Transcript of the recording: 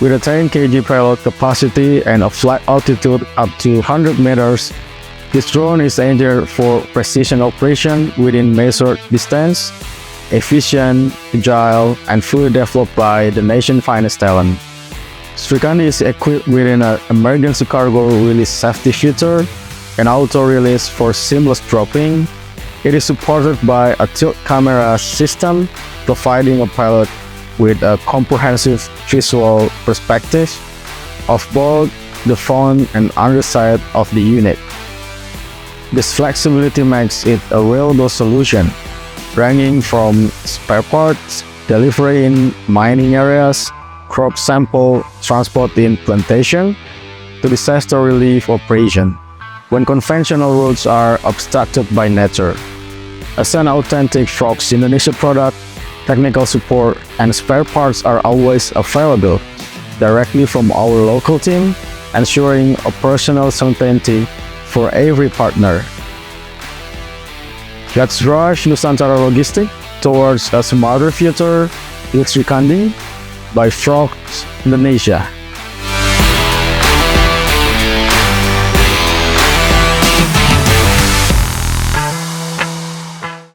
With a 10 kg payload capacity and a flight altitude up to 100 meters, this drone is engineered for precision operation within measured distance, efficient, agile, and fully developed by the nation's finest talent. Srikandi is equipped with an emergency cargo release safety feature, an auto release for seamless dropping. It is supported by a tilt camera system, providing a pilot with a comprehensive visual perspective of both the front and underside of the unit. This flexibility makes it a reliable solution, ranging from spare parts, delivery in mining areas, crop sample transport in plantation, to disaster relief operation, when conventional routes are obstructed by nature. As an authentic Fox Indonesia product, technical support and spare parts are always available directly from our local team, ensuring operational certainty for every partner. Let's rush Nusantara Logistik towards a smarter future with Srikandi by Fox Indonesia.